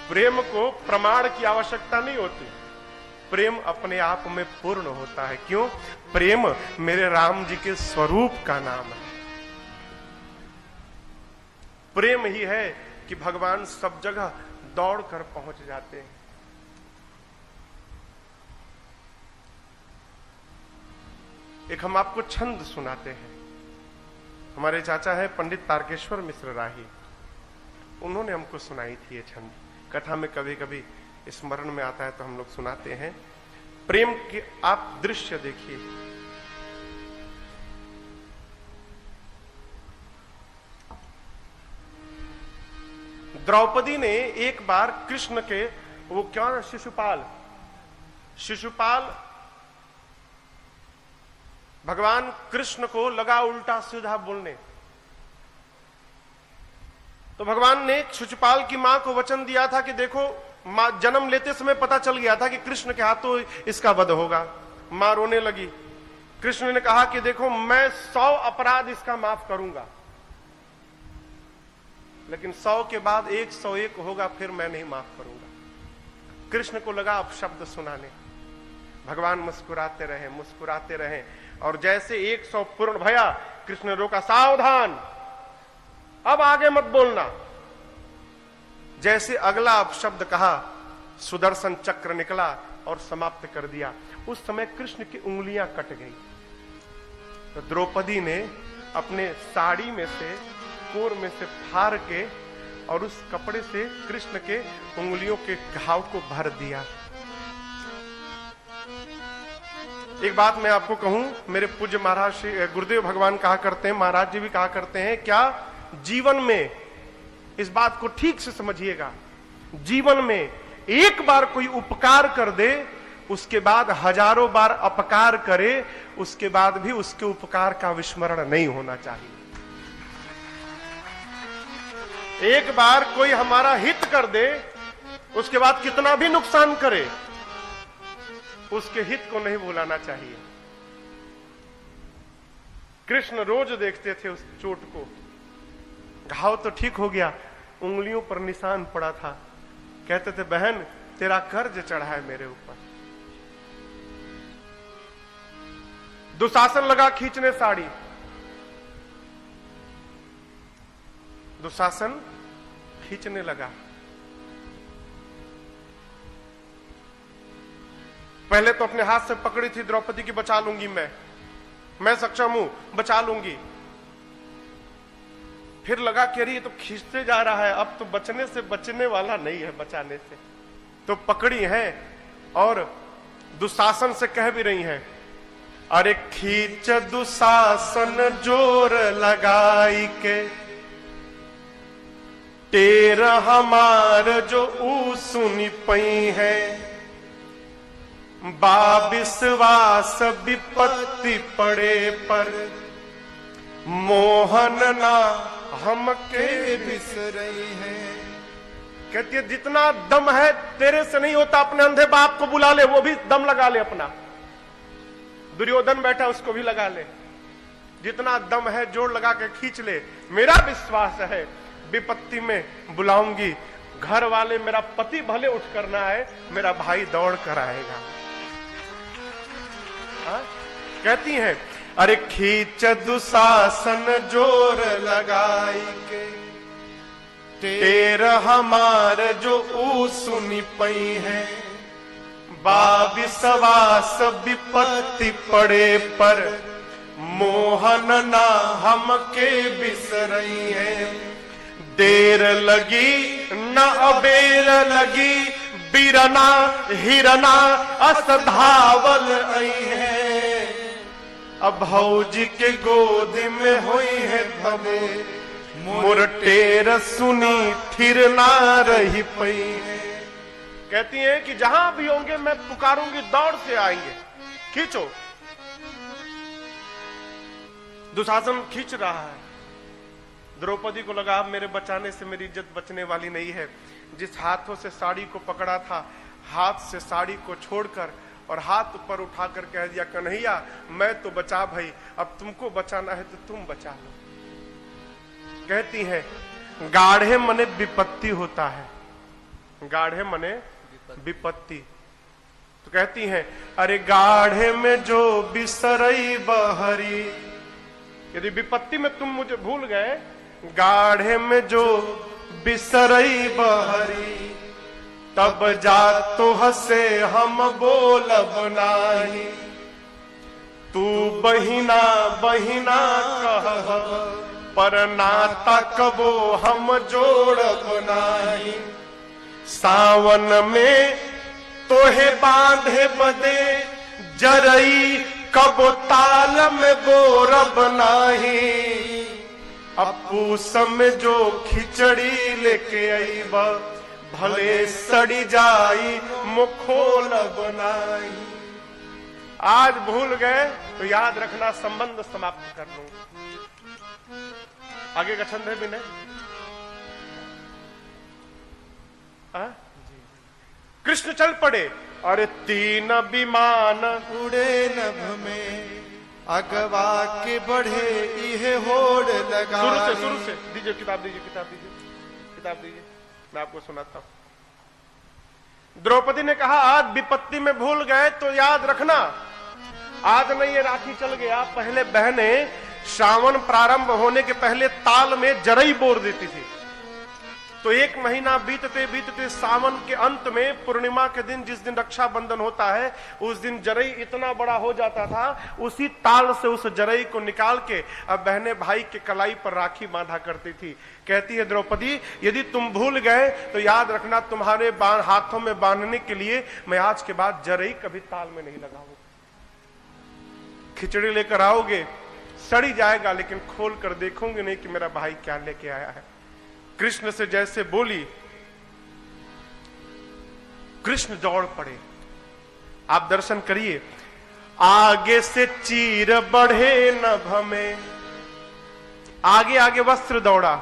प्रेम को प्रमाण की आवश्यकता नहीं होती, प्रेम अपने आप में पूर्ण होता है। क्यों? प्रेम मेरे राम जी के स्वरूप का नाम है। प्रेम ही है कि भगवान सब जगह दौड़कर पहुंच जाते हैं। एक हम आपको छंद सुनाते हैं। हमारे चाचा है पंडित तारकेश्वर मिश्र राही, उन्होंने हमको सुनाई थी ये छंद। कथा में कभी कभी स्मरण में आता है तो हम लोग सुनाते हैं। प्रेम के आप दृश्य देखिए। द्रौपदी ने एक बार कृष्ण के, वो क्या, शिशुपाल भगवान कृष्ण को लगा उल्टा सीधा बोलने, तो भगवान ने शिशुपाल की मां को वचन दिया था कि देखो, मां जन्म लेते समय पता चल गया था कि कृष्ण के हाथों इसका वध होगा। मां रोने लगी। कृष्ण ने कहा कि देखो, मैं 100 अपराध इसका माफ करूंगा, लेकिन 100 के बाद 101 होगा, फिर मैं नहीं माफ करूंगा। कृष्ण को लगा अब शब्द सुनाने। भगवान मुस्कुराते रहे, और जैसे 100 पूर्ण भया, कृष्ण ने रोका, सावधान, अब आगे मत बोलना। जैसे अगला अपशब्द कहा, सुदर्शन चक्र निकला और समाप्त कर दिया। उस समय कृष्ण की उंगलियां कट गई। तो द्रौपदी ने अपने साड़ी में से, कोर में से फाड़ के और उस कपड़े से कृष्ण के उंगलियों के घाव को भर दिया। एक बात मैं आपको कहूं, मेरे पूज्य महाराज गुरुदेव भगवान कहा करते हैं, महाराज जी भी कहा करते हैं, क्या जीवन में, इस बात को ठीक से समझिएगा, जीवन में एक बार कोई उपकार कर दे, उसके बाद हजारों बार अपकार करे, उसके बाद भी उसके उपकार का विस्मरण नहीं होना चाहिए। एक बार कोई हमारा हित कर दे, उसके बाद कितना भी नुकसान करे, उसके हित को नहीं भुलाना चाहिए। कृष्ण रोज देखते थे उस चोट को। घाव तो ठीक हो गया, उंगलियों पर निशान पड़ा था। कहते थे, बहन तेरा कर्ज चढ़ा है मेरे ऊपर। दुशासन लगा खींचने साड़ी, दुशासन खींचने लगा। पहले तो अपने हाथ से पकड़ी थी द्रौपदी की, बचा लूंगी मैं सक्षम हूं, बचा लूंगी। फिर लगा कि अरे ये तो खींचते जा रहा है, अब तो बचने से बचने वाला नहीं है, बचाने से। तो पकड़ी है और दुशासन से कह भी रही हैं, अरे खींच दुशासन जोर लगाई के, टेर हमार जो ऊ सुनी पई है, बा विश्वास विपत्ति पड़े पर, मोहन ना हमके बिसरई है। कहती है, जितना दम है तेरे से नहीं होता, अपने अंधे बाप को बुला ले, वो भी दम लगा ले अपना। दुर्योधन बैठा, उसको भी लगा ले। जितना दम है जोर लगा के खींच ले। मेरा विश्वास है विपत्ति में बुलाऊंगी, घर वाले, मेरा पति भले उठ करना है, मेरा भाई दौड़ कर आएगा। कहती हैं, अरे खींच दुशासन जोर लगाई के, टेर हमार जो ऊ सुनी पई है, बा विश्वास विपत्ति पड़े पर, मोहन ना हमके बिसरई है। देर लगी न अबेर लगी, बीरना हिरना अस धावल आई है, अब भौजी के गोद में हुई है भले, मोर टेर सुनी थिर ना रही पई है। कहती हैं कि जहां भी होंगे मैं पुकारूंगी, दौड़ से आएंगे, खींचो। दुशासन खींच रहा है। द्रौपदी को लगा अब मेरे बचाने से मेरी इज्जत बचने वाली नहीं है। जिस हाथों से साड़ी को पकड़ा था, हाथ से साड़ी को छोड़कर और हाथ ऊपर उठाकर कह दिया, कन्हैया मैं तो बचा भाई, अब तुमको बचाना है तो तुम बचा लो। कहती है, गाढ़े मने विपत्ति होता है, गाढ़े मने विपत्ति। तो कहती हैं, अरे गाढ़े में जो बिसरई बहरी, यदि विपत्ति में तुम मुझे भूल गए, गाढ़े में जो बिसरई बहरी, तब जा तो हसे हम बोलब नाही। तू बहिना बहिना कह, पर नाता कबो हम जोड़ब नाही। सावन में तोहे बांधे बदे जरई, कबो ताल में बोरब नाही। अपू समय जो खिचड़ी लेके आई बा, भले सड़ी जाई मुखोल बनाई। आज भूल गए तो याद रखना, संबंध समाप्त कर लूं। आगे का छंद है भी नहीं। कृष्ण चल पड़े, अरे तीन विमान उड़े नभ में, अगवा के बढ़े इहे होड़ लगा। शुरू से दीजिए, किताब दीजिए, किताब दीजिए, किताब दीजिए, मैं आपको सुनाता हूं। द्रौपदी ने कहा, आज विपत्ति में भूल गए तो याद रखना, आज नहीं ये राखी चल गया। पहले बहने श्रावण प्रारंभ होने के पहले ताल में जरई बोर देती थी। तो एक महीना बीतते बीतते सावन के अंत में पूर्णिमा के दिन, जिस दिन रक्षाबंधन होता है, उस दिन जरई इतना बड़ा हो जाता था। उसी ताल से उस जरई को निकाल के अब बहनें भाई के कलाई पर राखी बांधा करती थी। कहती है द्रौपदी, यदि तुम भूल गए तो याद रखना, तुम्हारे हाथों में बांधने के लिए मैं आज के बाद जरई कभी ताल में नहीं लगाऊंगा। खिचड़ी लेकर आओगे, सड़ी जाएगा, लेकिन खोल कर देखोगे नहीं कि मेरा भाई क्या लेके आया है। कृष्ण से जैसे बोली, कृष्ण दौड़ पड़े। आप दर्शन करिए, आगे से चीर बढ़े नभ में, आगे आगे वस्त्र दौड़ा,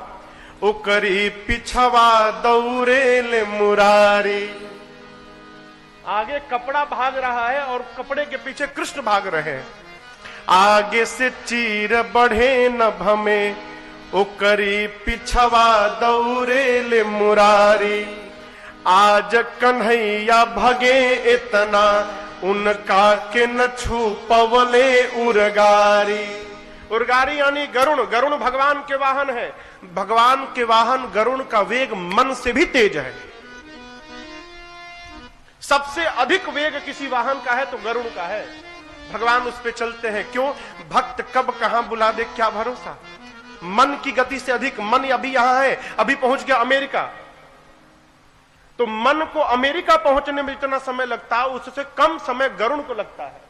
उकरी पिछवा दौरे ले मुरारी। आगे कपड़ा भाग रहा है और कपड़े के पीछे कृष्ण भाग रहे हैं। आगे से चीर बढ़े नभ में, उकरी पिछवा दौरे ले मुरारी। आज कन्हैया भगे इतना, उनका के न छू पवले उरगारी। उरगारी यानी गरुण। गरुण भगवान के वाहन है। भगवान के वाहन गरुण का वेग मन से भी तेज है। सबसे अधिक वेग किसी वाहन का है तो गरुण का है। भगवान उस पे चलते हैं। क्यों? भक्त कब कहां बुला दे क्या भरोसा। मन की गति से अधिक, मन अभी यहां है, अभी पहुंच गया अमेरिका, तो मन को अमेरिका पहुंचने में जितना समय लगता है उससे कम समय गरुण को लगता है।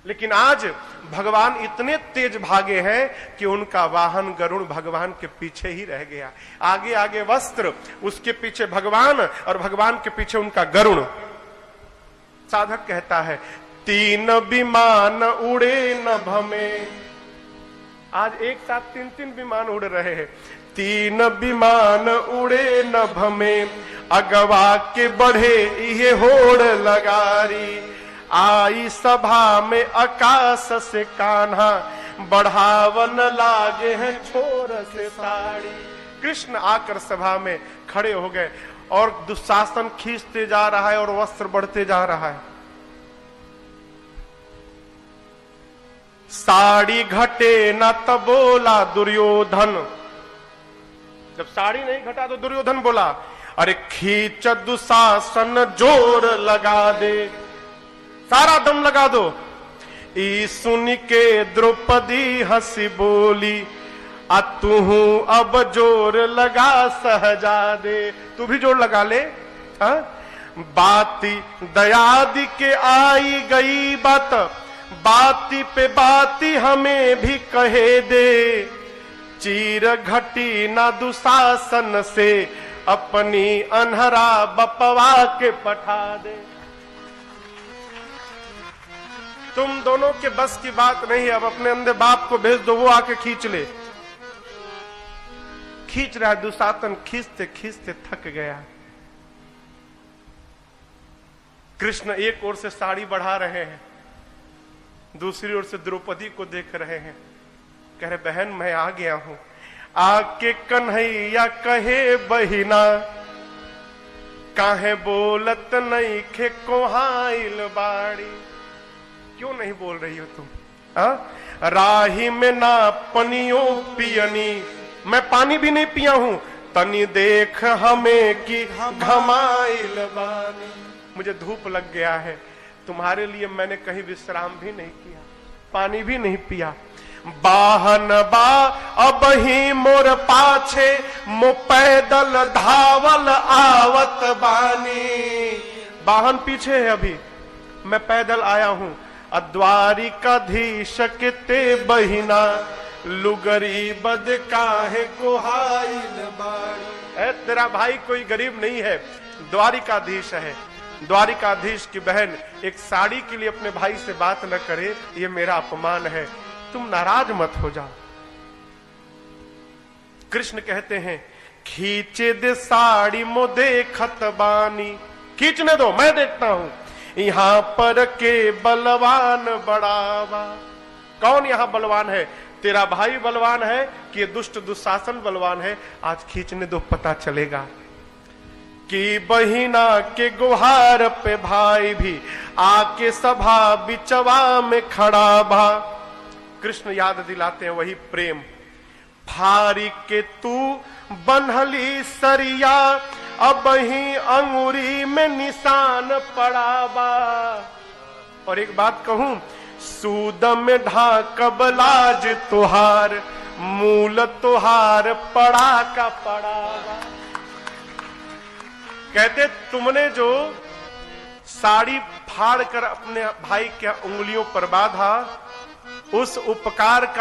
लेकिन आज भगवान इतने तेज भागे हैं कि उनका वाहन गरुण भगवान के पीछे ही रह गया। आगे आगे वस्त्र, उसके पीछे भगवान और भगवान के पीछे उनका गरुण। साधक कहता है, तीन विमान उड़े नभ में। आज एक साथ तीन तीन विमान उड़ रहे हैं। तीन विमान उड़े नभ में, अगवा के बढ़े ये होड़ लगारी। आई सभा में आकाश से कान्हा, बढ़ावन लागे हैं छोर से साड़ी। कृष्ण आकर सभा में खड़े हो गए और दुशासन खींचते जा रहा है और वस्त्र बढ़ते जा रहा है। साड़ी घटे न तब बोला दुर्योधन। जब साड़ी नहीं घटा तो दुर्योधन बोला, अरे खींच दुशासन जोर लगा दे, सारा दम लगा दो। ई सुन के द्रौपदी हंसी बोली, आ तू अब जोर लगा सहजादे। तू भी जोर लगा ले। बाती दयादि के आई गई बात, बाती पे बाती हमें भी कहे दे। चीर घटी ना दुशासन से, अपनी अनहरा बपवा के पठा दे। तुम दोनों के बस की बात नहीं है, अब अपने अंधे बाप को भेज दो, वो आके खींच ले। खींच रहा है दुशासन, खींचते खींचते थक गया। कृष्ण एक ओर से साड़ी बढ़ा रहे हैं, दूसरी ओर से द्रौपदी को देख रहे हैं। कह रहे, बहन मैं आ गया हूं। आके कन्हैया कहे बहिना, काहे बोलत नहीं खे कोहाइल बाड़ी, क्यों नहीं बोल रही हो तुम? राही में ना पनियो पियनी, मैं पानी भी नहीं पिया हूं, तनी देख हमें कि घमाइल बानी। मुझे धूप लग गया है, तुम्हारे लिए मैंने कहीं विश्राम भी नहीं किया, पानी भी नहीं पिया। बाहन बा अब ही मोर पाछे, मो पैदल धावल आवत बानी। वाहन पीछे है, अभी मैं पैदल आया हूं। द्वारिकाधीश के ते बहिना, लुगरी बद काहे कोहाइल बाड़ी। तेरा भाई कोई गरीब नहीं है, द्वारिकाधीश है। द्वारिकाधीश की बहन एक साड़ी के लिए अपने भाई से बात न करे, ये मेरा अपमान है, तुम नाराज मत हो जाओ। कृष्ण कहते हैं खींचे दे साड़ी मो देखत बानी, खींचने दो मैं देखता हूं। यहां पर के बलवान बड़ावा, कौन यहां बलवान है? तेरा भाई बलवान है कि ये दुष्ट दुशासन बलवान है? आज खींचने दो, पता चलेगा। कि बहिना के गुहार पे भाई भी आके सभा बिचवा में खड़ा भा। कृष्ण याद दिलाते हैं वही प्रेम। फारी के तू बन्हली सरिया, अब ही अंगुरी में निशान पड़ा बा। और एक बात कहूं, सूद में ढाकब लाज तुहार, मूल तुहार पड़ा का पड़ा बा। कहते तुमने जो साड़ी फाड़ कर अपने भाई के उंगलियों पर बांधा, उस उपकार का